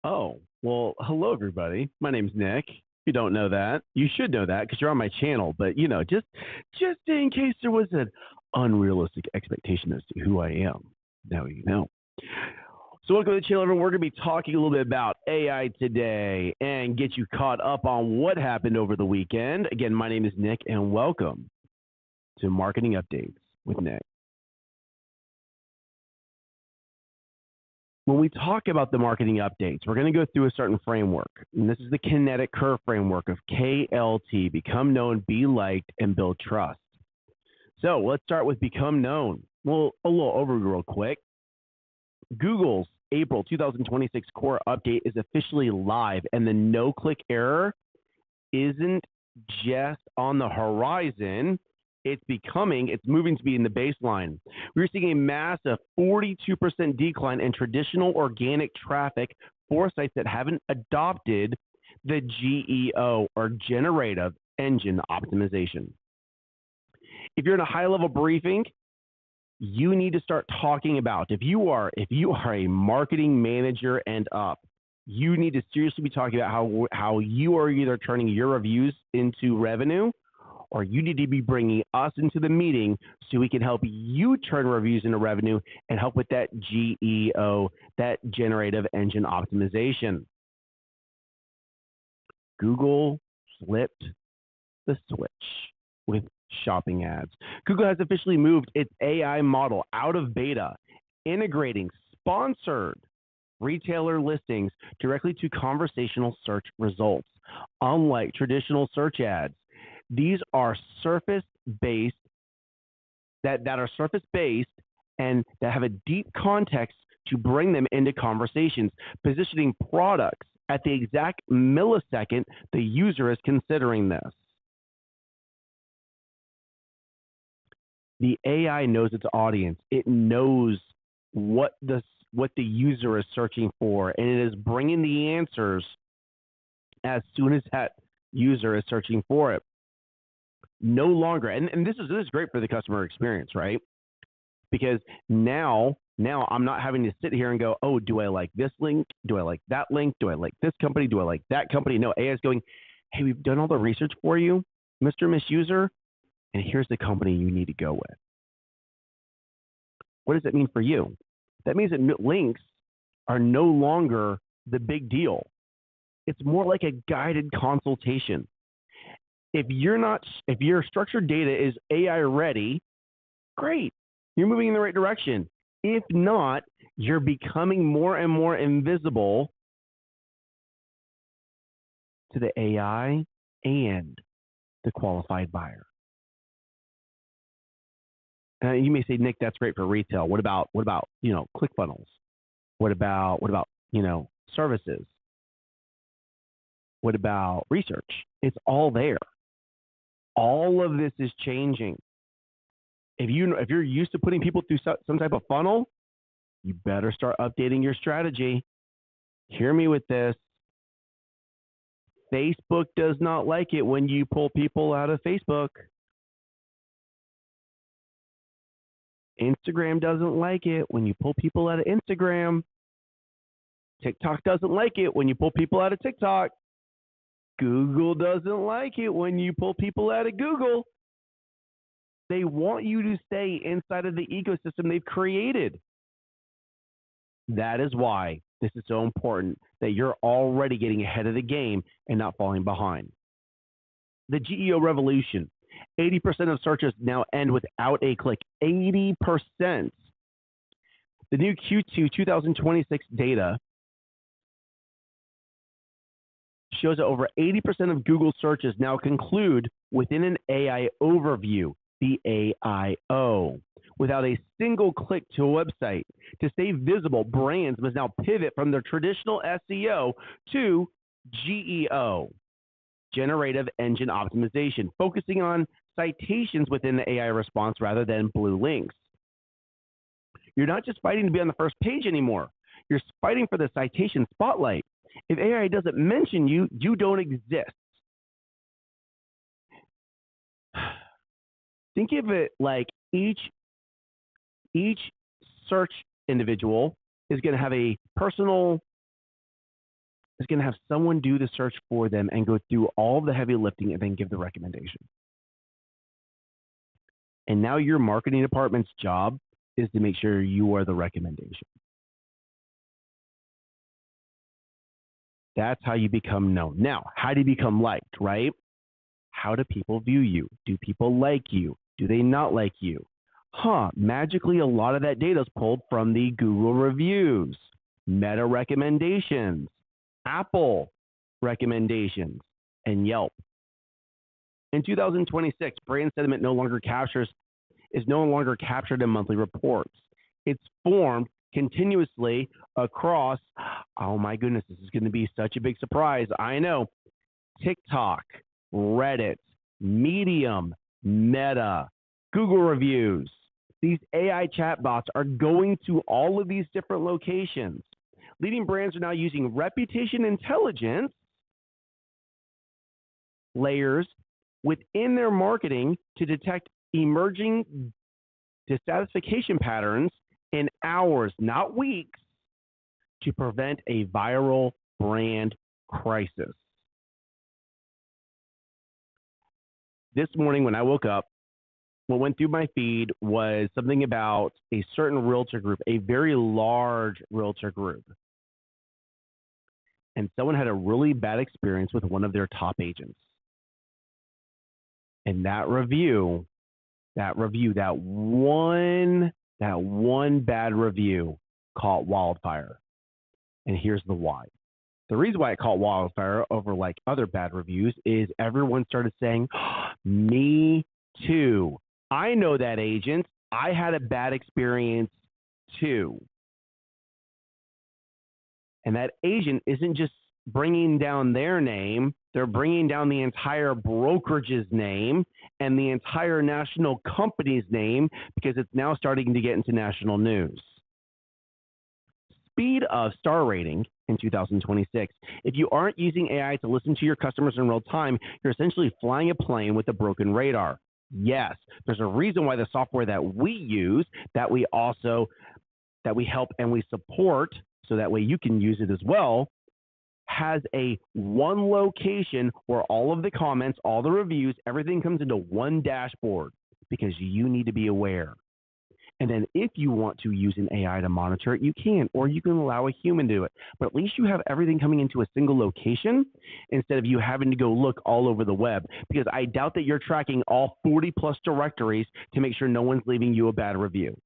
Oh, well, hello everybody. My name's Nick. If you don't know that, you should know that because you're on my channel. But just in case there was an unrealistic expectation as to who I am, now you know. So welcome to the channel, everyone. We're going to be talking a little bit about AI today and get you caught up on what happened over the weekend. Again, my name is Nick, and welcome to Marketing Updates with Nick. When we talk about the marketing updates, we're going to go through a certain framework. And this is the kinetic curve framework of KLT, become known, be liked, and build trust. So let's start with become known. Well, a little overview real quick. Google's April 2026 core update is officially live, and the no-click error isn't just on the horizon. It's moving to be in the baseline. We're seeing a massive 42% decline in traditional organic traffic for sites that haven't adopted the GEO, or generative engine optimization. If you're in a high-level briefing, you need to start talking about, if you are a marketing manager and up, you need to seriously be talking about how you are either turning your reviews into revenue, or you need to be bringing us into the meeting so we can help you turn reviews into revenue and help with that GEO, that generative engine optimization. Google flipped the switch with shopping ads. Google has officially moved its AI model out of beta, integrating sponsored retailer listings directly to conversational search results. Unlike traditional search ads, these are surface-based, that are surface-based and that have a deep context to bring them into conversations, positioning products at the exact millisecond the user is considering this. The AI knows its audience. It knows what the user is searching for, and it is bringing the answers as soon as that user is searching for it. No longer, and this is great for the customer experience, right? Because now I'm not having to sit here and go, oh, do I like this link? Do I like that link? Do I like this company? Do I like that company? No, AI is going, hey, we've done all the research for you, Mr. Misuser, and here's the company you need to go with. What does that mean for you? That means that links are no longer the big deal. It's more like a guided consultation. If your structured data is AI ready, great, you're moving in the right direction. If not, you're becoming more and more invisible to the AI and the qualified buyer. You may say, Nick, that's great for retail. What about ClickFunnels? What about services? What about research? It's all there. All of this is changing. If you're used to putting people through some type of funnel, you better start updating your strategy. Hear me with this. Facebook does not like it when you pull people out of Facebook. Instagram doesn't like it when you pull people out of Instagram. TikTok doesn't like it when you pull people out of TikTok. Google doesn't like it when you pull people out of Google. They want you to stay inside of the ecosystem they've created. That is why this is so important, that you're already getting ahead of the game and not falling behind. The GEO revolution. 80% of searches now end without a click. 80%. The new Q2 2026 data shows that over 80% of Google searches now conclude within an AI overview, the AIO, without a single click to a website. To stay visible, brands must now pivot from their traditional SEO to GEO, generative engine optimization, focusing on citations within the AI response rather than blue links. You're not just fighting to be on the first page anymore. You're fighting for the citation spotlight. If AI doesn't mention you, you don't exist. Think of it like each search individual is going to have a personal is going to have someone do the search for them and go through all the heavy lifting and then give the recommendation. And now your marketing department's job is to make sure you are the recommendation. That's how you become known. Now, how do you become liked, right? How do people view you? Do people like you? Do they not like you? Magically, a lot of that data is pulled from the Google reviews, Meta recommendations, Apple recommendations, and Yelp. In 2026, brand sentiment is no longer captured in monthly reports. It's formed continuously across, oh my goodness, this is going to be such a big surprise. I know, TikTok, Reddit, Medium, Meta, Google reviews. These AI chatbots are going to all of these different locations. Leading brands are now using reputation intelligence layers within their marketing to detect emerging dissatisfaction patterns in hours, not weeks, to prevent a viral brand crisis. This morning when I woke up, what went through my feed was something about a certain realtor group, a very large realtor group. And someone had a really bad experience with one of their top agents. And that one bad review caught wildfire. And here's the why. The reason why it caught wildfire over like other bad reviews is everyone started saying, me too. I know that agent. I had a bad experience too. And that agent isn't just bringing down their name, they're bringing down the entire brokerage's name and the entire national company's name because it's now starting to get into national news. Speed of star rating in 2026. If you aren't using AI to listen to your customers in real time, you're essentially flying a plane with a broken radar. Yes, there's a reason why the software that we use, that we help and we support, so that way you can use it as well, has a one location where all of the comments, all the reviews, everything comes into one dashboard because you need to be aware. And then if you want to use an AI to monitor it, you can, or you can allow a human to do it. But at least you have everything coming into a single location instead of you having to go look all over the web, because I doubt that you're tracking all 40 plus directories to make sure no one's leaving you a bad review.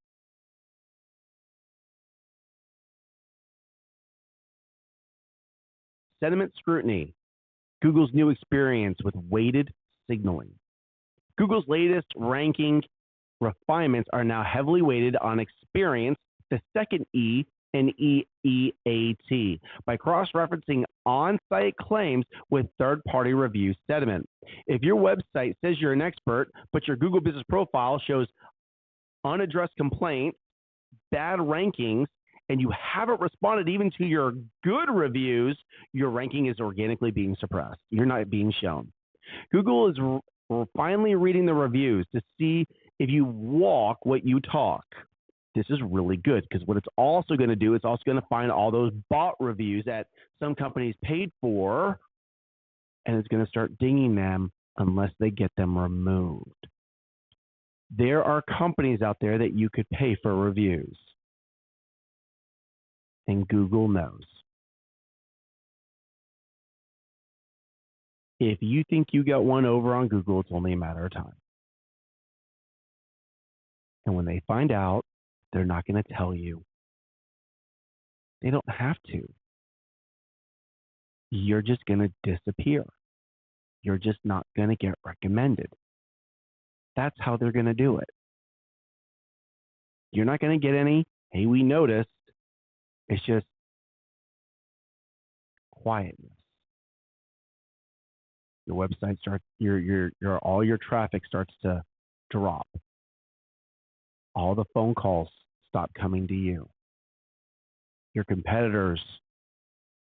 Sentiment scrutiny, Google's new experience with weighted signaling. Google's latest ranking refinements are now heavily weighted on experience, the second E, and EEAT, by cross-referencing on-site claims with third-party review sentiment. If your website says you're an expert, but your Google business profile shows unaddressed complaints, bad rankings, and you haven't responded even to your good reviews, your ranking is organically being suppressed. You're not being shown. Google is finally reading the reviews to see if you walk what you talk. This is really good because what it's also going to do, it's also going to find all those bot reviews that some companies paid for, and it's going to start dinging them unless they get them removed. There are companies out there that you could pay for reviews, and Google knows. If you think you got one over on Google, it's only a matter of time. And when they find out, they're not going to tell you. They don't have to. You're just going to disappear. You're just not going to get recommended. That's how they're going to do it. You're not going to get any, hey, we noticed. It's just quietness. Your website starts, all your traffic starts to drop. All the phone calls stop coming to you. Your competitors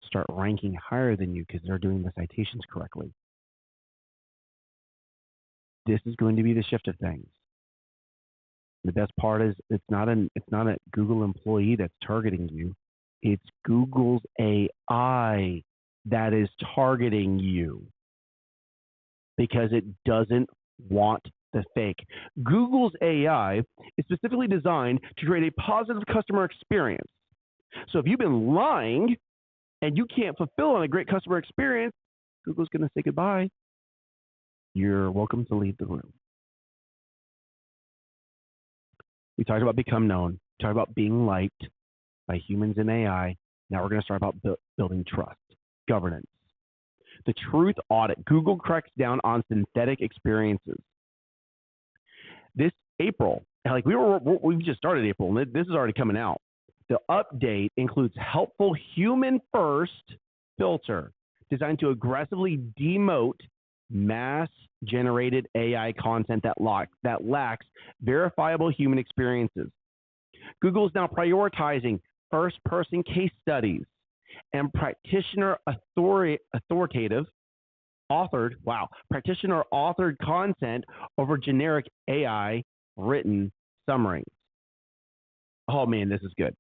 start ranking higher than you because they're doing the citations correctly. This is going to be the shift of things. The best part is it's not a Google employee that's targeting you. It's Google's AI that is targeting you because it doesn't want the fake. Google's AI is specifically designed to create a positive customer experience. So if you've been lying and you can't fulfill on a great customer experience, Google's going to say goodbye. You're welcome to leave the room. We talked about become known, talked about being liked by humans and AI. Now we're going to start about building trust, governance. The truth audit. Google cracks down on synthetic experiences. This April, like we just started April, and this is already coming out. The update includes helpful human-first filter designed to aggressively demote mass-generated AI content that lacks verifiable human experiences. Google is now prioritizing first-person case studies and practitioner-authored content over generic AI written summaries. Oh man, this is good.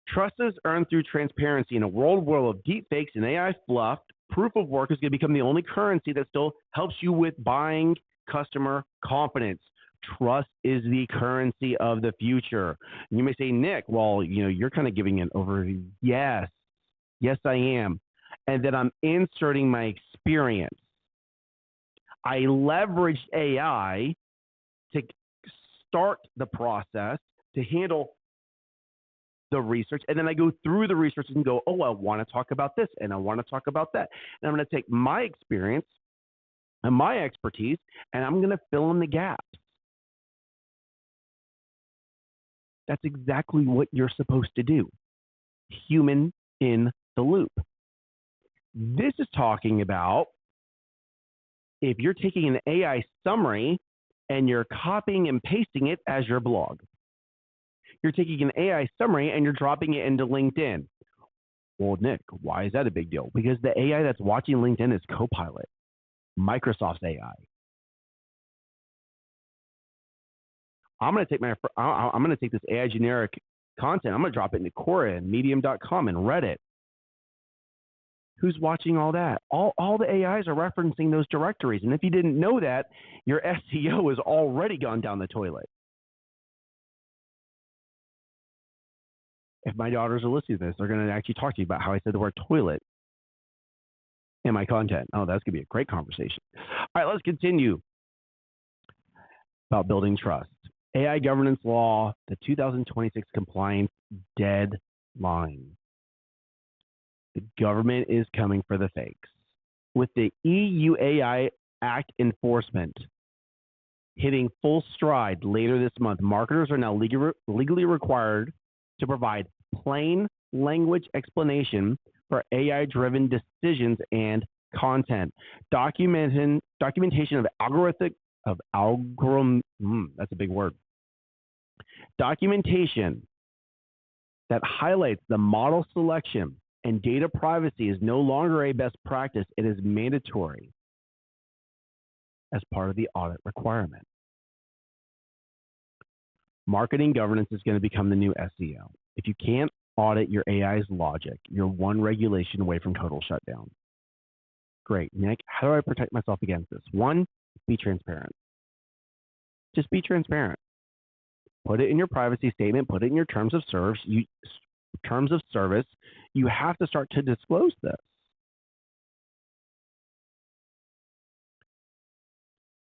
Trust is earned through transparency. In a world of deepfakes and AI fluff, proof of work is going to become the only currency that still helps you with buying customer confidence. Trust is the currency of the future. And you may say, Nick, well, you're kind of giving an overview. Yes, I am. And then I'm inserting my experience. I leveraged AI to start the process to handle the research, and then I go through the research and go, oh, I want to talk about this, and I want to talk about that. And I'm going to take my experience and my expertise, and I'm going to fill in the gaps. That's exactly what you're supposed to do. Human in the loop. This is talking about if you're taking an AI summary and you're copying and pasting it as your blog. You're taking an AI summary and you're dropping it into LinkedIn. Well, Nick, why is that a big deal? Because the AI that's watching LinkedIn is Copilot, Microsoft's AI. I'm going to take this AI generic content. I'm going to drop it into Quora and Medium.com and Reddit. Who's watching all that? All the AIs are referencing those directories. And if you didn't know that, your SEO has already gone down the toilet. If my daughters are listening to this, they're going to actually talk to you about how I said the word toilet in my content. Oh, that's going to be a great conversation. All right, let's continue about building trust. AI governance law, the 2026 compliance deadline. The government is coming for the fakes. With the EU AI Act enforcement hitting full stride later this month, marketers are now legally required to provide plain language explanation for AI-driven decisions and content. Documentation of that's a big word. Documentation that highlights the model selection and data privacy is no longer a best practice. It is mandatory as part of the audit requirement. Marketing governance is going to become the new SEO. If you can't audit your AI's logic, you're one regulation away from total shutdown. Great, Nick. How do I protect myself against this? One, be transparent. Just be transparent. Put it in your privacy statement. Put it in your terms of service. You have to start to disclose this.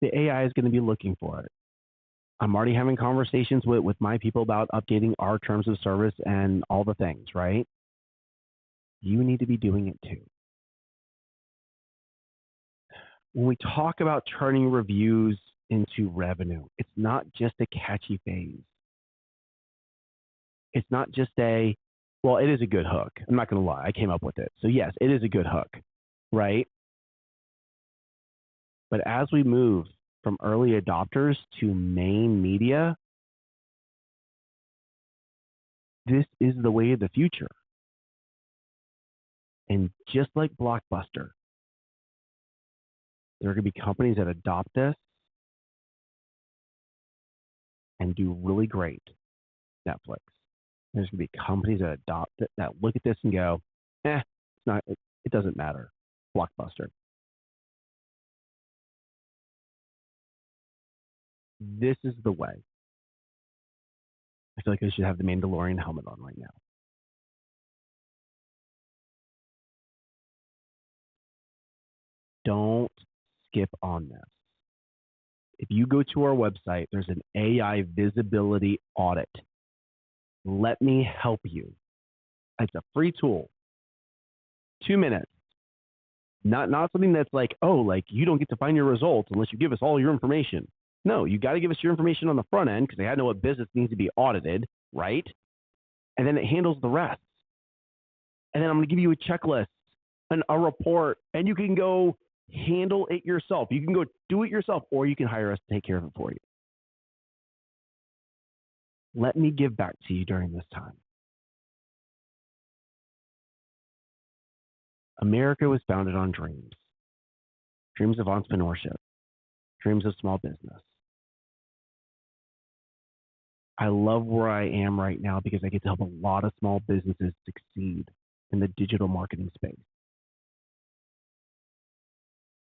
The AI is going to be looking for it. I'm already having conversations with my people about updating our terms of service and all the things, right? You need to be doing it too. When we talk about turning reviews into revenue, it's not just a catchy phrase. It's not just well, it is a good hook. I'm not going to lie. I came up with it. So yes, it is a good hook, right? But as we move from early adopters to main media, this is the way of the future. And just like Blockbuster, there are going to be companies that adopt this and do really great. Netflix. There's going to be companies that adopt it, that look at this and go, it's not. It doesn't matter. Blockbuster. This is the way. I feel like I should have the Mandalorian helmet on right now. Don't skip on this. If you go to our website, there's an AI visibility audit. Let me help you. It's a free tool. 2 minutes. Not something that's like, oh, like you don't get to find your results unless you give us all your information. No, you got to give us your information on the front end because they had to know what business needs to be audited, right? And then it handles the rest. And then I'm going to give you a checklist and a report, and you can go handle it yourself. You can go do it yourself, or you can hire us to take care of it for you. Let me give back to you during this time. America was founded on dreams of entrepreneurship, dreams of small business. I love where I am right now because I get to help a lot of small businesses succeed in the digital marketing space.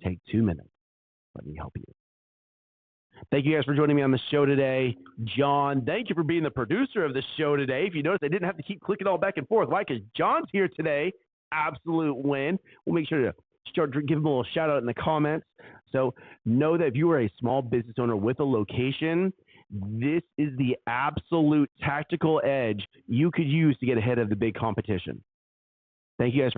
Take 2 minutes. Let me help you. Thank you guys for joining me on the show today. John, thank you for being the producer of the show today. If you notice, I didn't have to keep clicking all back and forth. Why? Because John's here today. Absolute win. We'll make sure to give him a little shout out in the comments. So know that if you are a small business owner with a location, this is the absolute tactical edge you could use to get ahead of the big competition. Thank you guys.